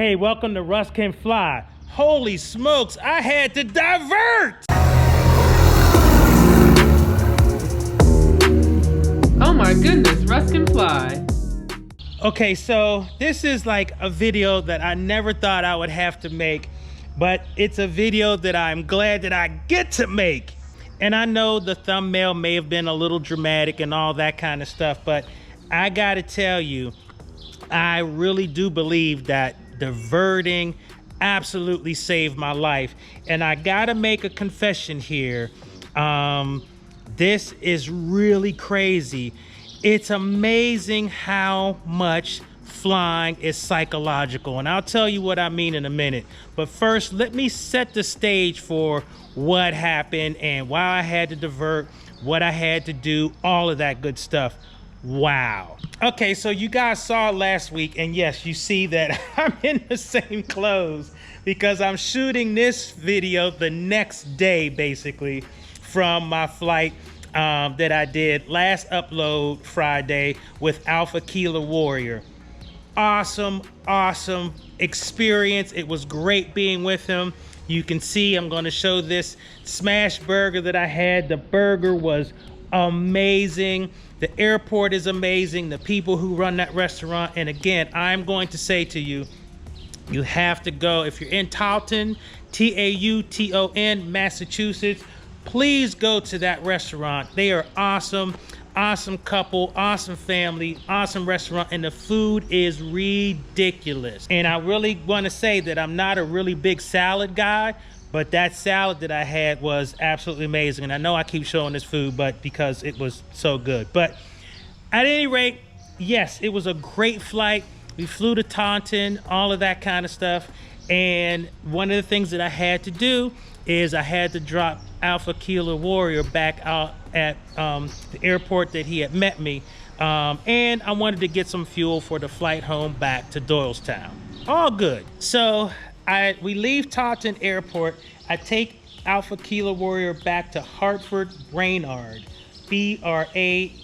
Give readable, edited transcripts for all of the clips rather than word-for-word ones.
Hey, welcome to Russ Can Fly. Holy smokes, I had to divert! Oh my goodness, Russ Can Fly. Okay, so this is like a video that I never thought I would have to make, but it's a video that I'm glad that I get to make. And I know the thumbnail may have been a little dramatic and all that kind of stuff, but I gotta tell you, I really do believe that diverting absolutely saved my life. And I gotta make a confession here. This is really crazy. It's amazing how much flying is psychological, and I'll tell you what I mean in a minute. But first, let me set the stage for what happened and why I had to divert, what I had to do, all of that good stuff. Wow. Okay, so you guys saw last week, and yes, you see that I'm in the same clothes because I'm shooting this video the next day, basically, from my flight that I did last upload Friday with Alpha Kilo Warrior. Awesome experience. It was great being with him. You can see I'm going to show this smash burger that I had. The burger was amazing. The airport is amazing. The people who run that restaurant. And again, I'm going to say to you, you have to go. If you're in Taunton, T-A-U-T-O-N, Massachusetts, please go to that restaurant. They are awesome. Awesome couple, awesome family, awesome restaurant, and the food is ridiculous. And I really want to say that I'm not a really big salad guy, but that salad that I had was absolutely amazing. And I know I keep showing this food, but because it was so good. But at any rate, yes, it was a great flight. We flew to Taunton, all of that kind of stuff. And one of the things that I had to do is I had to drop Alpha Kilo Warrior back out at the airport that he had met me. And I wanted to get some fuel for the flight home back to Doylestown. All good. So we leave Taunton Airport. I take Alpha Kilo Warrior back to Hartford Brainard, B-R-A-I-N-A-R-D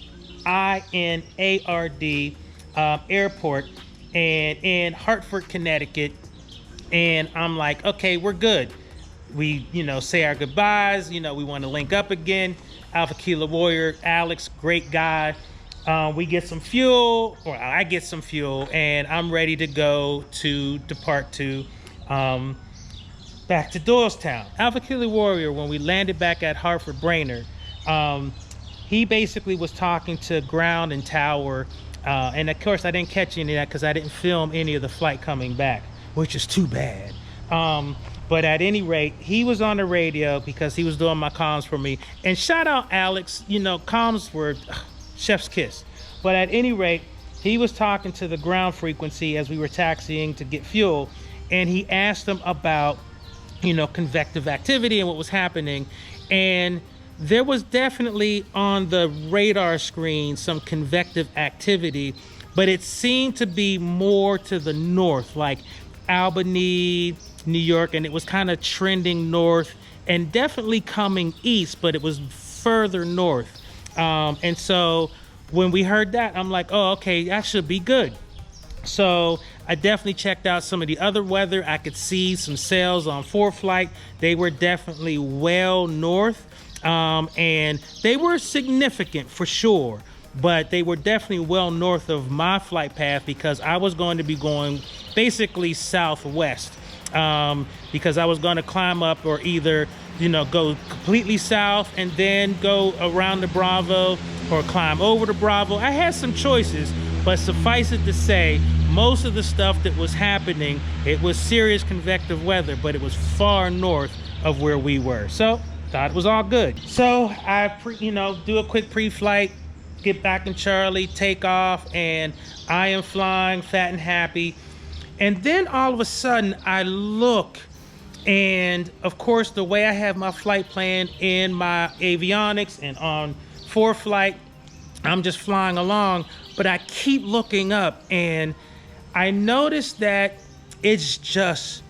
Airport, and in Hartford, Connecticut. And I'm like, okay, we're good. We, say our goodbyes. We want to link up again. Alpha Kilo Warrior, Alex, great guy. We get some fuel, or I get some fuel, and I'm ready to go to depart to back to Doylestown. Alpha Kilo Warrior, when we landed back at Hartford Brainerd, he basically was talking to ground and tower, and of course I didn't catch any of that because I didn't film any of the flight coming back, which is too bad. But at any rate, he was on the radio because he was doing my comms for me. And shout out Alex, comms were chef's kiss. But at any rate, he was talking to the ground frequency as we were taxiing to get fuel. And he asked them about, convective activity and what was happening. And there was definitely on the radar screen some convective activity, but it seemed to be more to the north, like Albany, New York, and it was kind of trending north and definitely coming east, but it was further north. And so when we heard that, I'm like, oh, okay, that should be good. So I definitely checked out some of the other weather. I could see some sails on ForeFlight. They were definitely well north, and they were significant for sure, but they were definitely well north of my flight path because I was going to be going basically southwest. Because I was going to climb up or either, go completely south and then go around the Bravo or climb over the Bravo. I had some choices, but suffice it to say, most of the stuff that was happening, it was serious convective weather, but it was far north of where we were. So thought it was all good. So I, do a quick pre-flight, get back in Charlie, take off, and I am flying fat and happy. And then all of a sudden I look, and of course the way I have my flight plan in my avionics and on ForeFlight, I'm just flying along, but I keep looking up and I noticed that it's just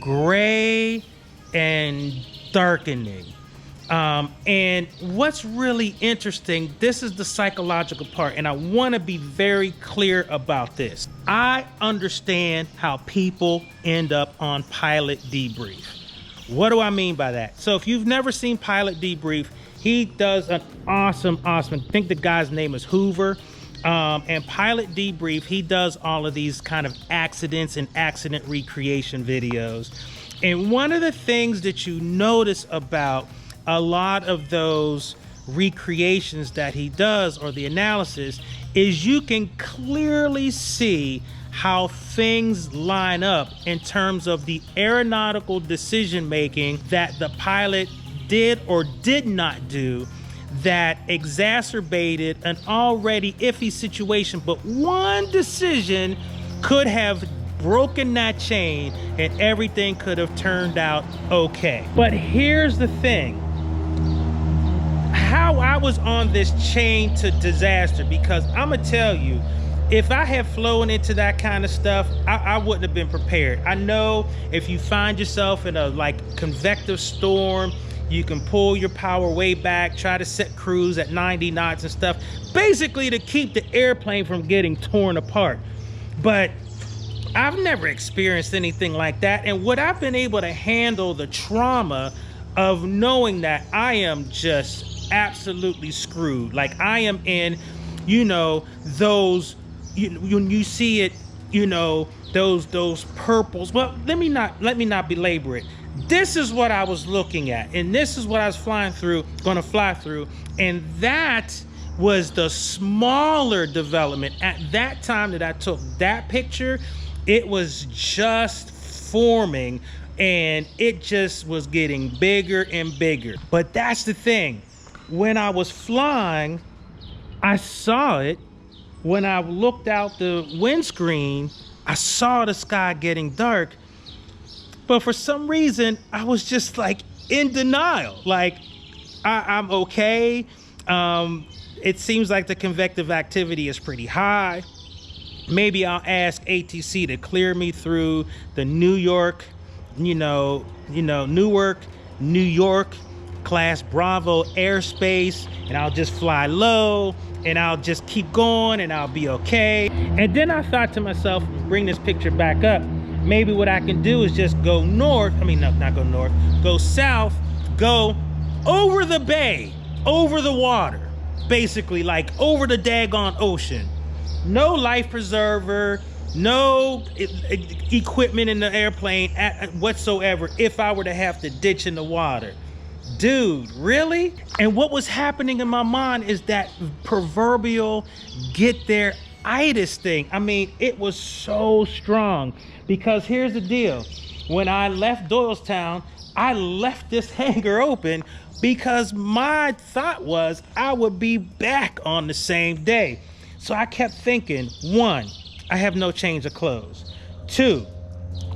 gray and darkening. And what's really interesting, this is the psychological part, and I want to be very clear about this. I understand how people end up on pilot debrief. What do I mean by that? So if you've never seen pilot debrief, he does an awesome, I think the guy's name is Hoover. And pilot debrief, he does all of these kind of accidents and accident recreation videos. And one of the things that you notice about a lot of those recreations that he does, or the analysis, is you can clearly see how things line up in terms of the aeronautical decision making that the pilot did or did not do that exacerbated an already iffy situation. But one decision could have broken that chain and everything could have turned out okay. But here's the thing, how I was on this chain to disaster, because I'm gonna tell you, if I had flown into that kind of stuff, I wouldn't have been prepared. I know if you find yourself in a convective storm, you can pull your power way back, try to set cruise at 90 knots and stuff, basically to keep the airplane from getting torn apart. But I've never experienced anything like that. And would I've been able to handle the trauma of knowing that I am just absolutely screwed? Like, I am in, those, when you see it, those purples. Well, let me not belabor it. This is what I was looking at, and this is what I was gonna fly through, and that was the smaller development. At that time that I took that picture, it was just forming, and it just was getting bigger and bigger. But that's the thing, when I was flying, I saw it. When I looked out the windscreen, I saw the sky getting dark. But for some reason, I was just in denial. I'm okay. It seems like the convective activity is pretty high. Maybe I'll ask ATC to clear me through the Newark, New York class Bravo airspace, and I'll just fly low, and I'll just keep going, and I'll be okay. And then I thought to myself, bring this picture back up, maybe what I can do is just go north. Not go north, go south, go over the bay, over the water, basically over the daggone ocean. No life preserver, no equipment in the airplane whatsoever if I were to have to ditch in the water. Dude, really? And what was happening in my mind is that proverbial get there itis thing. It was so strong, because here's the deal. When I left Doylestown, I left this hangar open because my thought was I would be back on the same day. So I kept thinking, 1, I have no change of clothes. 2,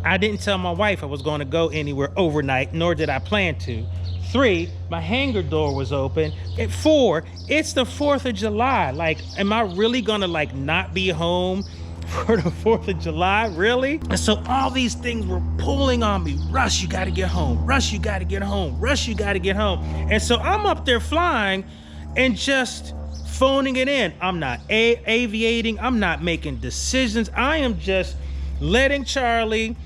I didn't tell my wife I was going to go anywhere overnight, nor did I plan to. 3, my hangar door was open. At 4, it's the 4th of July. Am I really gonna not be home for the 4th of July? Really? And so all these things were pulling on me. Russ, you gotta get home. Russ, you gotta get home. Russ, you gotta get home. And so I'm up there flying and just phoning it in. I'm not aviating. I'm not making decisions. I am just letting Charlie,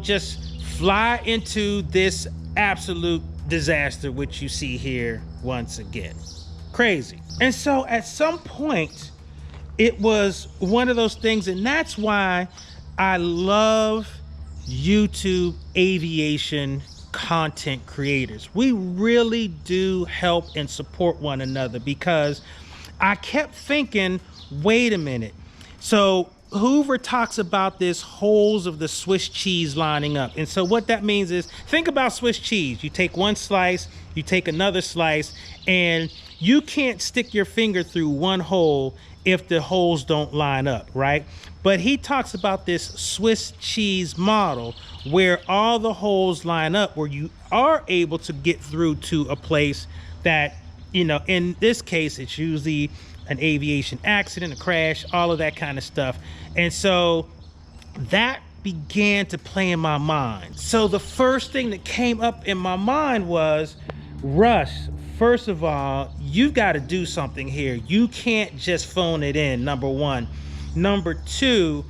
just fly into this absolute disaster, which you see here once again. Crazy. And so at some point, it was one of those things, and that's why I love YouTube aviation content creators. We really do help and support one another, because I kept thinking, wait a minute. So Hoover talks about this holes of the Swiss cheese lining up. And so what that means is, think about Swiss cheese. You take one slice, you take another slice, and you can't stick your finger through one hole if the holes don't line up, right? But he talks about this Swiss cheese model where all the holes line up, where you are able to get through to a place that, in this case, it's usually an aviation accident, a crash, all of that kind of stuff. And so that began to play in my mind. So the first thing that came up in my mind was, Russ, first of all, you've got to do something here. You can't just phone it in, number one. Number two,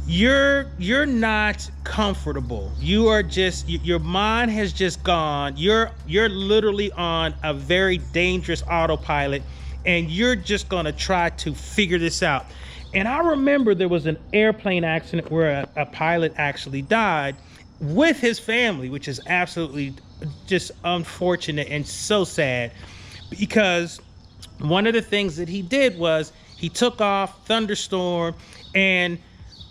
you're not comfortable. You are just, your mind has just gone. You're literally on a very dangerous autopilot, and you're just gonna try to figure this out. And I remember there was an airplane accident where a pilot actually died with his family, which is absolutely just unfortunate and so sad, because one of the things that he did was he took off, thunderstorm, and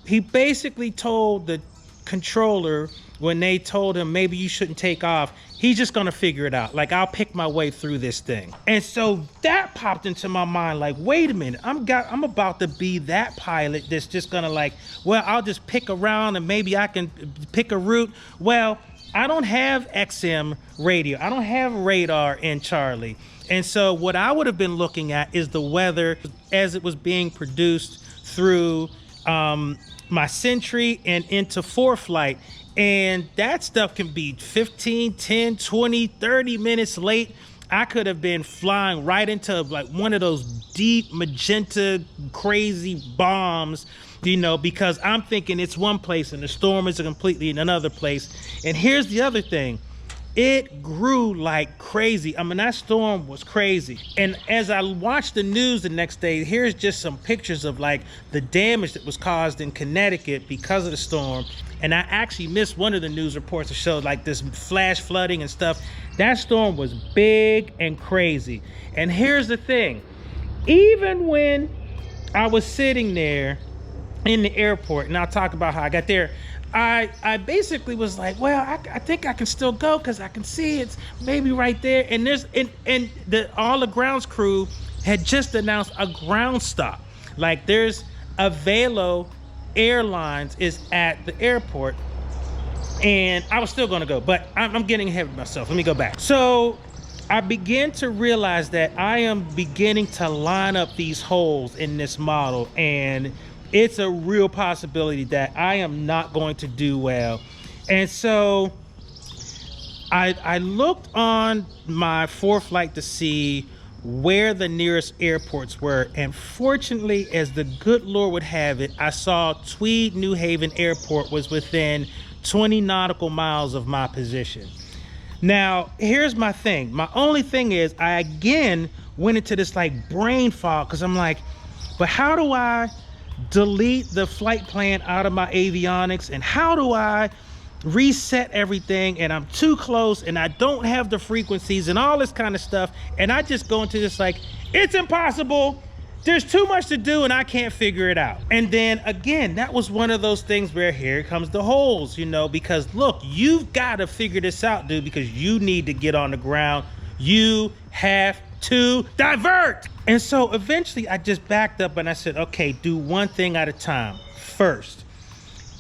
he basically told the controller, when they told him maybe you shouldn't take off, he's just gonna figure it out. Like, I'll pick my way through this thing. And so that popped into my mind, like, wait a minute, I'm about to be that pilot that's just gonna, like, well, I'll just pick around and maybe I can pick a route. Well, I don't have XM radio. I don't have radar in Charlie. And so what I would have been looking at is the weather as it was being produced through my Sentry and into ForeFlight. And that stuff can be 15, 10, 20, 30 minutes late. I could have been flying right into like one of those deep magenta crazy bombs, you know, because I'm thinking it's one place and the storm is completely in another place. And here's the other thing. It grew like crazy. I mean, that storm was crazy. And as I watched the news the next day, here's just some pictures of like the damage that was caused in Connecticut because of the storm. And I actually missed one of the news reports that showed like this flash flooding and stuff. That storm was big and crazy. And here's the thing. Even when I was sitting there in the airport, and I'll talk about how I got there, I basically was like, well, I think I can still go because I can see it's maybe right there. And there's all the grounds crew had just announced a ground stop. Like, there's a Velo Airlines is at the airport, and I was still going to go, but I'm getting ahead of myself. Let me go back. So I began to realize that I am beginning to line up these holes in this model, and it's a real possibility that I am not going to do well. And so I looked on my ForeFlight to see where the nearest airports were, and fortunately, as the good Lord would have it, I saw Tweed New Haven Airport was within 20 nautical miles of my position. Now, here's my thing. My only thing is, I again went into this like brain fog, because I'm like, but how do I delete the flight plan out of my avionics, and how do I reset everything, and I'm too close and I don't have the frequencies and all this kind of stuff, and I just go into this like, it's impossible, there's too much to do and I can't figure it out. And then again, that was one of those things where here comes the holes, you know, because look, you've got to figure this out, dude, because you need to get on the ground. You have to divert. And so eventually I just backed up and I said, okay, do one thing at a time. First,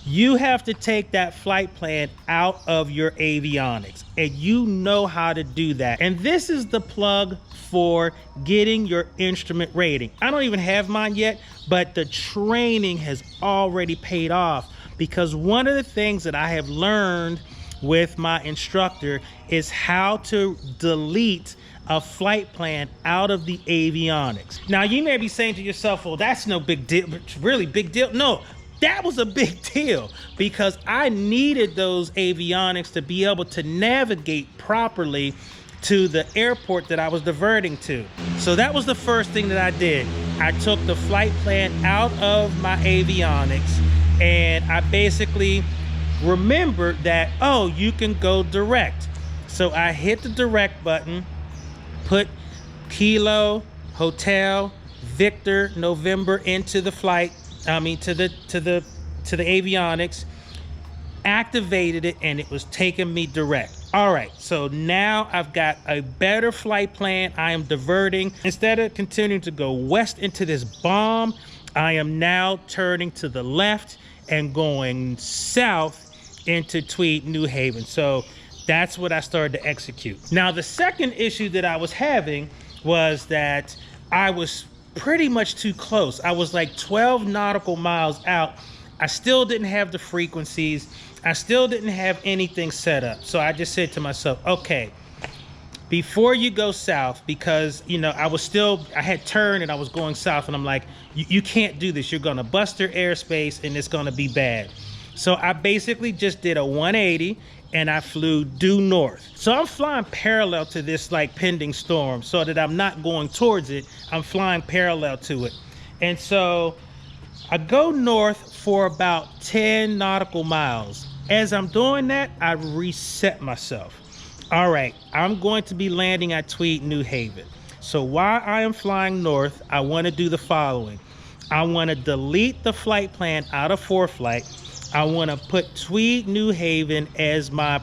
you have to take that flight plan out of your avionics, and you know how to do that. And this is the plug for getting your instrument rating. I don't even have mine yet, but the training has already paid off, because one of the things that I have learned with my instructor is how to delete a flight plan out of the avionics. Now, you may be saying to yourself, well, that's no big deal, but it's really big deal. No, that was a big deal, because I needed those avionics to be able to navigate properly to the airport that I was diverting to. So that was the first thing that I did. I took the flight plan out of my avionics, and I basically remembered that, oh, you can go direct. So I hit the direct button, put Kilo, Hotel, Victor, November into the flight, to the avionics, activated it, and it was taking me direct. All right, so now I've got a better flight plan. I am diverting. Instead of continuing to go west into this bomb, I am now turning to the left and going south into Tweed, New Haven. So that's what I started to execute. Now, the second issue that I was having was that I was pretty much too close. I was like 12 nautical miles out. I still didn't have the frequencies. I still didn't have anything set up. So I just said to myself, okay, before you go south, because you know I had turned and I was going south, and I'm like, you can't do this. You're gonna bust your airspace and it's gonna be bad. So I basically just did a 180 and I flew due north. So I'm flying parallel to this like pending storm, so that I'm not going towards it. I'm flying parallel to it. And so I go north for about 10 nautical miles. As I'm doing that, I reset myself. All right, I'm going to be landing at Tweed, New Haven. So while I am flying north, I want to do the following. I want to delete the flight plan out of ForeFlight. I want to put Tweed, New Haven as my,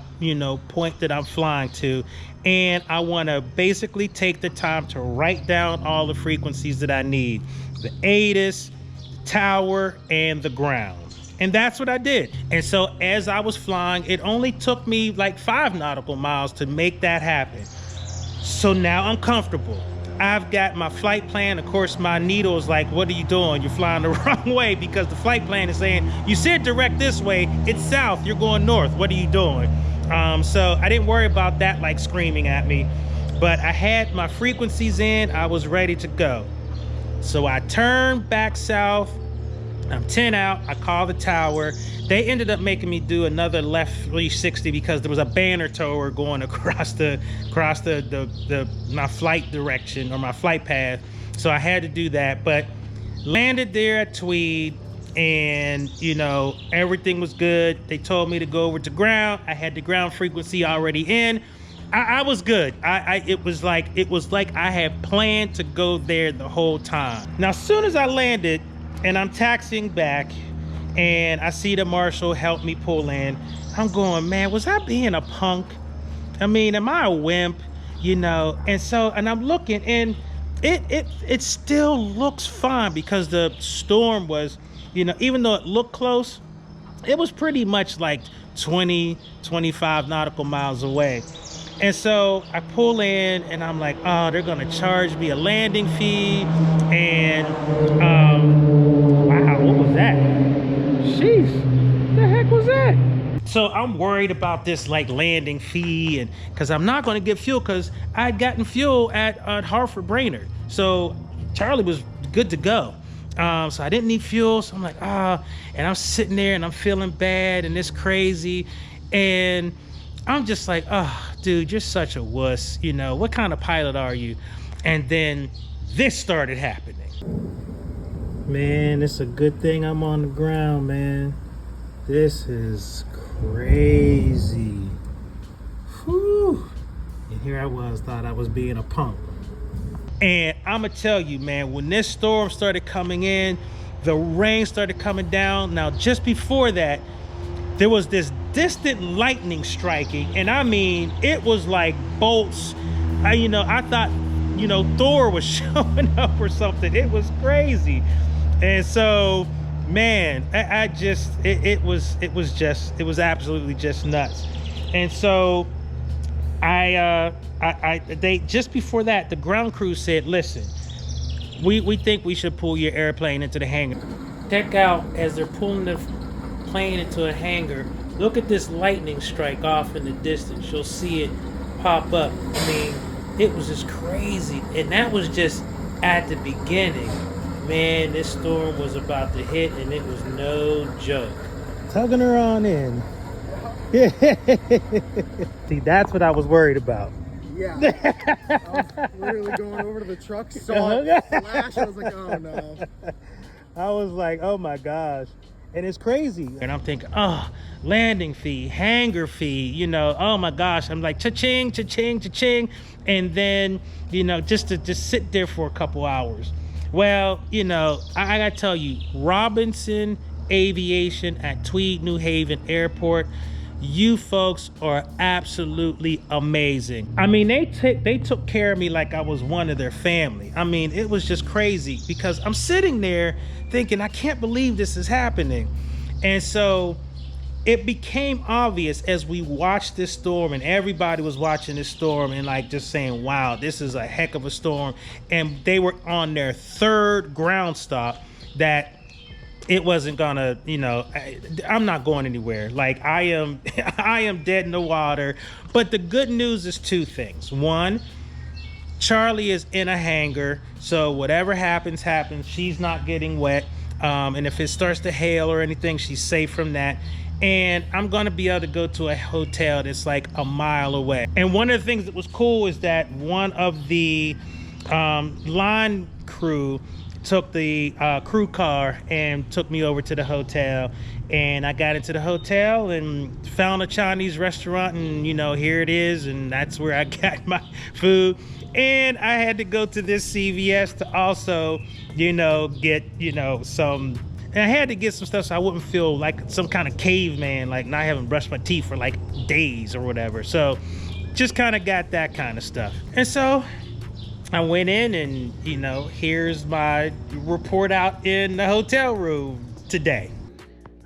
point that I'm flying to. And I want to basically take the time to write down all the frequencies that I need. The ATIS, the tower, and the ground. And that's what I did. And so as I was flying, it only took me like 5 nautical miles to make that happen. So now I'm comfortable. I've got my flight plan. Of course, my needle is like, what are you doing? You're flying the wrong way, because the flight plan is saying, you said direct this way, it's south, you're going north, what are you doing? So I didn't worry about that like screaming at me, but I had my frequencies in, I was ready to go. So I turned back south, I'm 10 out, I call the tower. They ended up making me do another left 360 because there was a banner tower going across my flight direction, or my flight path. So I had to do that, but landed there at Tweed, and everything was good. They told me to go over to ground. I had the ground frequency already in. I was good. It was like I had planned to go there the whole time. Now, as soon as I landed and I'm taxiing back, and I see the marshal help me pull in, I'm going, man, was I being a punk? I mean, am I a wimp? And I'm looking, and it still looks fine, because the storm was, even though it looked close, it was pretty much like 20-25 nautical miles away. And so I pull in, and I'm like, oh, they're gonna charge me a landing fee. And wow, what was that? Jeez, what the heck was that? So I'm worried about this like landing fee, and because I'm not going to get fuel, because I had gotten fuel at Hartford Brainerd, so Charlie was good to go. So I didn't need fuel. So I'm like, and I'm sitting there and I'm feeling bad, and it's crazy, and I'm just like, oh, dude, you're such a wuss. What kind of pilot are you? And then this started happening. Man, it's a good thing I'm on the ground, man. This is crazy. Whew. And here I was, thought I was being a punk. And I'm gonna tell you, man, when this storm started coming in, the rain started coming down. Now, just before that, there was this distant lightning striking, and I mean, it was like bolts. I thought, Thor was showing up or something. It was crazy. And so, man, it was absolutely just nuts. And so they just before that, the ground crew said, listen, we think we should pull your airplane into the hangar. Check out, as they're pulling the plane into a hangar, look at this lightning strike off in the distance. You'll see it pop up. I mean, it was just crazy. And that was just at the beginning. Man, this storm was about to hit, and it was no joke. Tugging her on in. See, that's what I was worried about. Yeah. I was literally going over to the truck, saw it flash. I was like, oh no. I was like, oh my gosh. And it's crazy. And I'm thinking, oh, landing fee, hangar fee, oh my gosh. I'm like, cha-ching, cha-ching, cha-ching. And then, just to sit there for a couple hours. Well, I gotta tell you, Robinson Aviation at Tweed, New Haven Airport, you folks are absolutely amazing. I mean, they took care of me like I was one of their family. I mean, it was just crazy, because I'm sitting there thinking, I can't believe this is happening. And so it became obvious as we watched this storm, and everybody was watching this storm and like just saying, wow, this is a heck of a storm. And they were on their 3rd ground stop, that it wasn't gonna, you know, I'm not going anywhere. Like I am, I am dead in the water. But the good news is two things. One, Charlie is in a hangar, so whatever happens, happens. She's not getting wet. And if it starts to hail or anything, she's safe from that. And I'm gonna be able to go to a hotel that's like a mile away. And one of the things that was cool is that one of the line crew took the crew car and took me over to the hotel. And I got into the hotel and found a Chinese restaurant, and you know, here it is, and that's where I got my food. And I had to go to this CVS to also, you know, get, you know, some, and I had to get some stuff so I wouldn't feel like some kind of caveman, like not having brushed my teeth for like days or whatever. So just kind of got that kind of stuff. And so I went in and, you know, here's my report out in the hotel room today.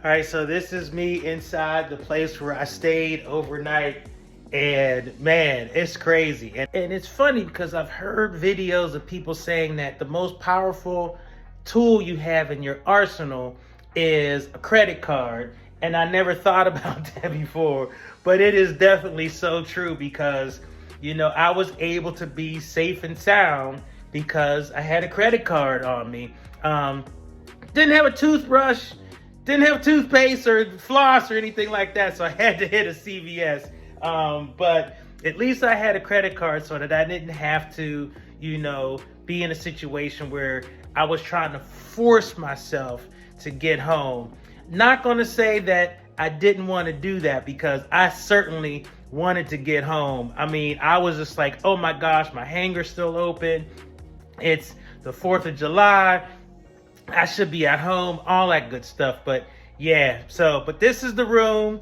All right, so this is me inside the place where I stayed overnight. And man, it's crazy. And it's funny because I've heard videos of people saying that the most powerful tool you have in your arsenal is a credit card. And I never thought about that before, but it is definitely so true because, you know, I was able to be safe and sound because I had a credit card on me. Didn't have a toothbrush, didn't have toothpaste or floss or anything like that. So I had to hit a CVS. But at least I had a credit card so that I didn't have to, you know, be in a situation where I was trying to force myself to get home. Not going to say that I didn't want to do that because I certainly wanted to get home. I mean, I was just like, oh my gosh, my hangar's still open. It's the 4th of July. I should be at home, all that good stuff. But yeah, so, but this is the room.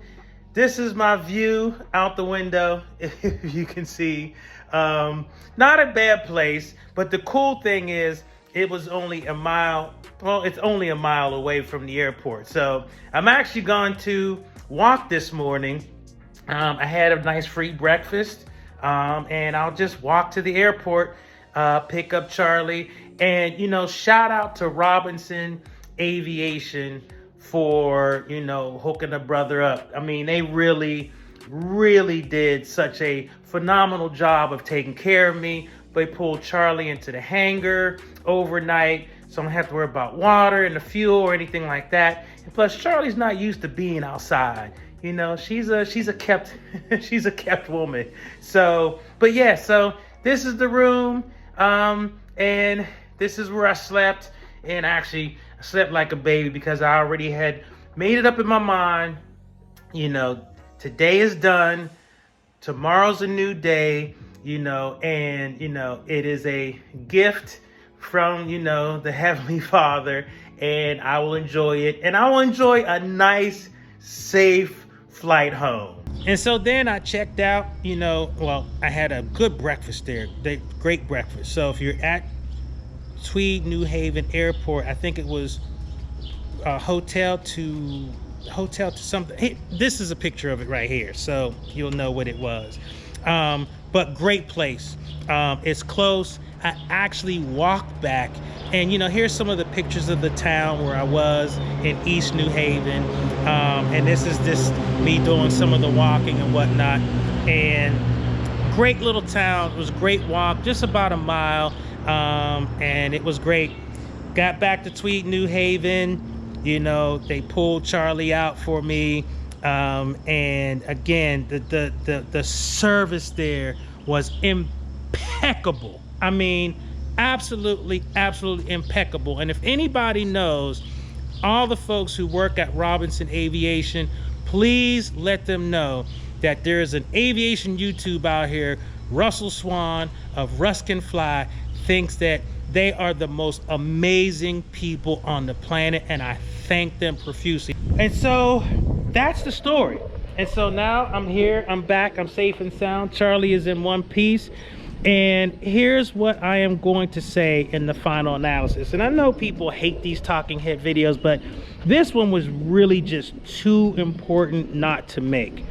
This is my view out the window, if you can see. Not a bad place, but the cool thing is it was only a mile. Well, it's only a mile away from the airport. So I'm actually going to walk this morning. I had a nice free breakfast, and I'll just walk to the airport, pick up Charlie. And, you know, shout out to Robinson Aviation for, you know, hooking a brother up. I mean, they really did such a phenomenal job of taking care of me. They pulled Charlie into the hangar overnight, so I don't have to worry about water and the fuel or anything like that. And plus, Charlie's not used to being outside. You know, she's a kept she's a kept woman. So, but yeah, so this is the room, and this is where I slept. And actually, I slept like a baby because I already had made it up in my mind, you know, today is done, tomorrow's a new day, you know, and, you know, it is a gift from, you know, the Heavenly Father, and I will enjoy it. And I will enjoy a nice, safe flight home. And so then I checked out, you know, well, I had a good breakfast there, great breakfast. So if you're at Tweed New Haven Airport, I think it was a hotel to something. Hey, this is a picture of it right here, so you'll know what it was. But great place. It's close. I actually walked back, and you know, here's some of the pictures of the town where I was in East New Haven. And this is just me doing some of the walking and whatnot. And great little town. It was a great walk, just about a mile. And it was great. Got back to Tweed New Haven, you know, they pulled Charlie out for me, and again, the service there was impeccable. I mean, absolutely impeccable. And if anybody knows all the folks who work at Robinson Aviation, please let them know that there is an aviation YouTube out here. Russell Swan of Russ Can Fly thinks that they are the most amazing people on the planet, and I thank them profusely. And so that's the story. And so now I'm here, I'm back, I'm safe and sound. Charlie is in one piece. And here's what I am going to say in the final analysis. And I know people hate these talking head videos, but this one was really just too important not to make.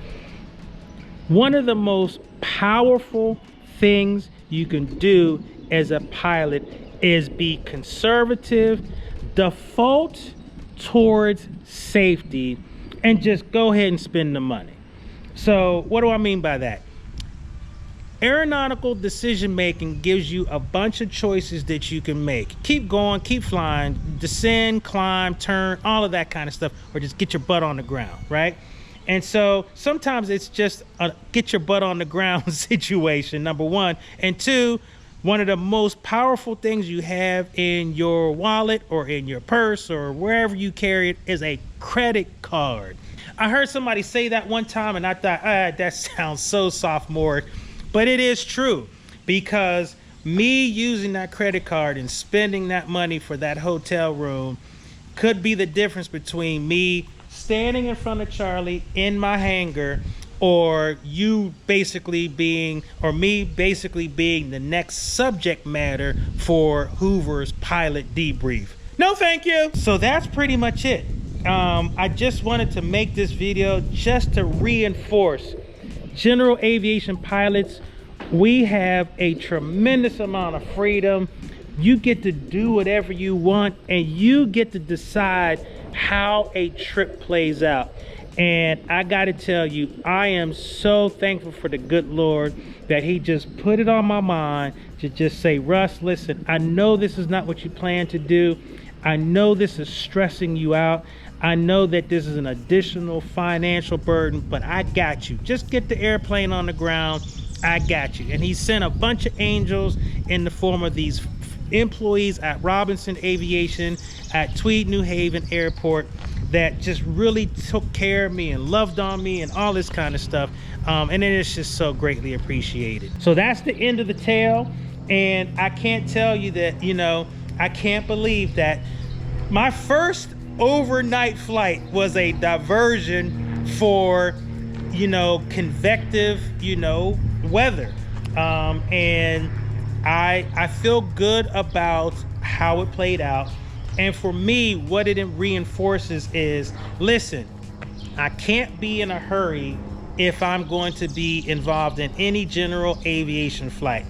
One of the most powerful things you can do as a pilot is be conservative, default towards safety and just go ahead and spend the money. So what do I mean by that? Aeronautical decision making gives you a bunch of choices that you can make. Keep going, keep flying, descend, climb, turn, all of that kind of stuff, or just get your butt on the ground, right? And so sometimes it's just a get your butt on the ground situation, number one. And two, one of the most powerful things you have in your wallet or in your purse or wherever you carry it is a credit card. I heard somebody say that one time and I thought, that sounds so sophomoric. But it is true, because me using that credit card and spending that money for that hotel room could be the difference between me standing in front of Charlie in my hangar, or you basically being, or me basically being the next subject matter for Hoover's pilot debrief. No, thank you. So that's pretty much it. I just wanted to make this video just to reinforce general aviation pilots. We have a tremendous amount of freedom. You get to do whatever you want, and you get to decide how a trip plays out. And I gotta tell you, I am so thankful for the good Lord that he just put it on my mind to just say, Russ, listen, I know this is not what you plan to do. I know this is stressing you out. I know that this is an additional financial burden, but I got you. Just get the airplane on the ground. I got you. And he sent a bunch of angels in the form of these employees at Robinson Aviation at Tweed New Haven Airport that just really took care of me and loved on me and all this kind of stuff. And it is just so greatly appreciated. So that's the end of the tale. And I can't tell you that, you know, I can't believe that my first overnight flight was a diversion for, you know, convective, you know, weather. And I feel good about how it played out. And for me, what it reinforces is, listen, I can't be in a hurry if I'm going to be involved in any general aviation flight.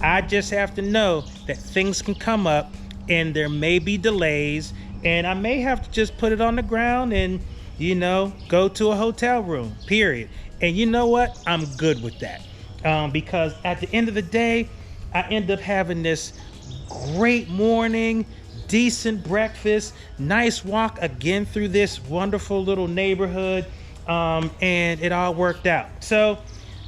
I just have to know that things can come up and there may be delays, and I may have to just put it on the ground and, you know, go to a hotel room, period. And you know what? I'm good with that. Because at the end of the day, I end up having this great morning, decent breakfast, nice walk again through this wonderful little neighborhood, and it all worked out. So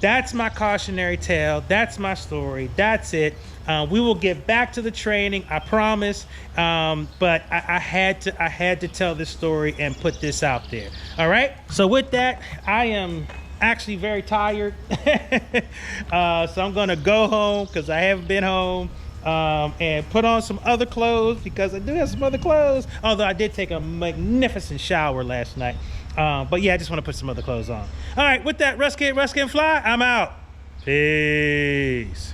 that's my cautionary tale. That's my story. That's it. We will get back to the training, I promise. But I had to tell this story and put this out there. All right. So with that, I am actually very tired. So I'm gonna go home because I haven't been home, and put on some other clothes because I do have some other clothes. Although I did take a magnificent shower last night. But yeah, I just want to put some other clothes on. All right, with that, Russ Kid Fly, I'm out. Peace.